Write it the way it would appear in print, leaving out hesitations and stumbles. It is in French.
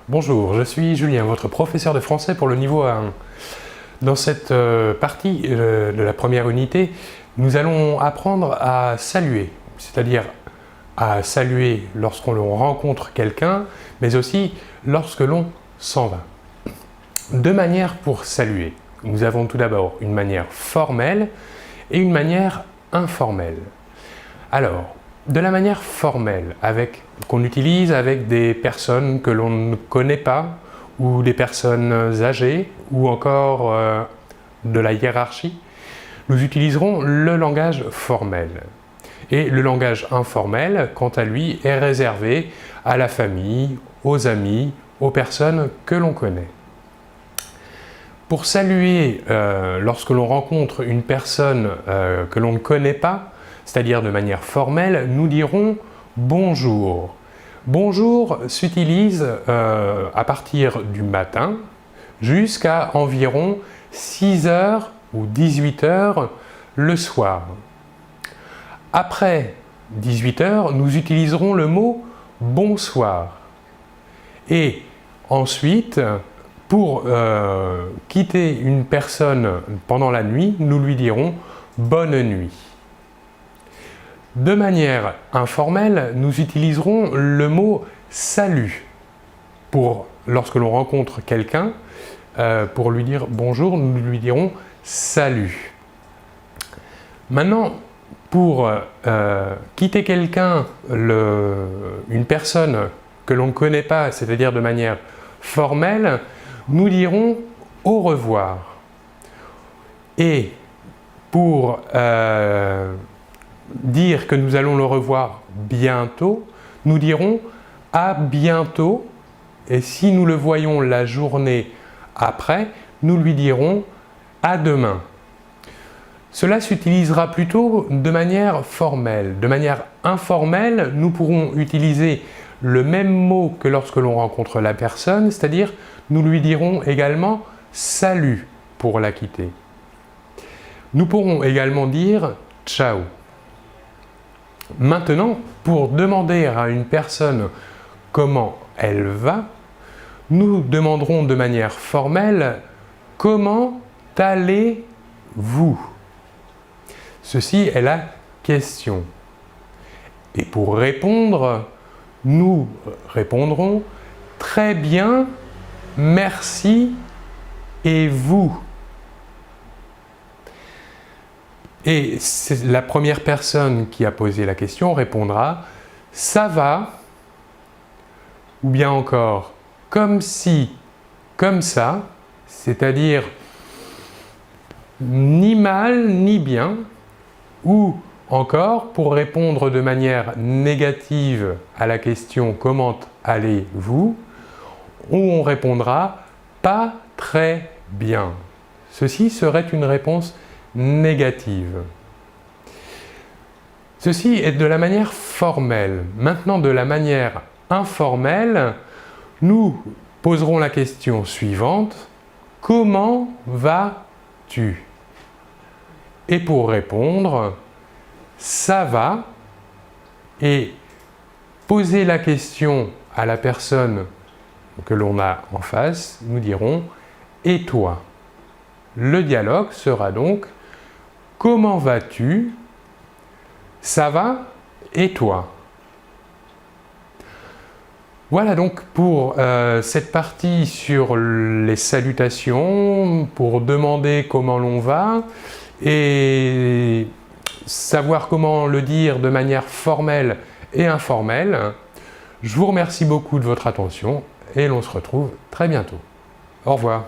Bonjour, je suis Julien, votre professeur de français pour le niveau A1. Dans cette partie de la première unité, nous allons apprendre à saluer, c'est-à-dire à saluer lorsqu'on rencontre quelqu'un, mais aussi lorsque l'on s'en va. Deux manières pour saluer. Nous avons tout d'abord une manière formelle et une manière informelle. Alors, de la manière formelle, qu'on utilise avec des personnes que l'on ne connaît pas, ou des personnes âgées, ou encore de la hiérarchie, nous utiliserons le langage formel. Et le langage informel, quant à lui, est réservé à la famille, aux amis, aux personnes que l'on connaît. Pour saluer lorsque l'on rencontre une personne que l'on ne connaît pas, c'est-à-dire de manière formelle, nous dirons « bonjour ». Bonjour s'utilise à partir du matin jusqu'à environ 6 heures ou 18 heures le soir. Après 18 heures, nous utiliserons le mot « bonsoir ». Et ensuite, pour quitter une personne pendant la nuit, nous lui dirons « bonne nuit ». De manière informelle, nous utiliserons le mot « salut » lorsque l'on rencontre quelqu'un, pour lui dire « bonjour », nous lui dirons « salut ». Maintenant, pour quitter quelqu'un, une personne que l'on ne connaît pas, c'est-à-dire de manière formelle, nous dirons « au revoir ». Et pour dire que nous allons le revoir bientôt, nous dirons « à bientôt » et si nous le voyons la journée après, nous lui dirons « à demain ». Cela s'utilisera plutôt de manière formelle. De manière informelle, nous pourrons utiliser le même mot que lorsque l'on rencontre la personne, c'est-à-dire nous lui dirons également « salut » pour la quitter. Nous pourrons également dire « ciao ». Maintenant, pour demander à une personne comment elle va, nous demanderons de manière formelle « comment allez-vous » Ceci est la question. Et pour répondre, nous répondrons « très bien, merci et vous ». Et la première personne qui a posé la question répondra « ça va » ou bien encore « comme si, comme ça », c'est-à-dire ni mal ni bien, ou encore pour répondre de manière négative à la question « comment allez-vous » où on répondra « pas très bien ». Ceci serait une réponse négative. Ceci est de la manière formelle. Maintenant, de la manière informelle, nous poserons la question suivante. Comment vas-tu? Et pour répondre, ça va. Et poser la question à la personne que l'on a en face, nous dirons et toi? Le dialogue sera donc comment vas-tu? Ça va? Et toi? Voilà donc pour cette partie sur les salutations, pour demander comment l'on va et savoir comment le dire de manière formelle et informelle. Je vous remercie beaucoup de votre attention et l'on se retrouve très bientôt. Au revoir.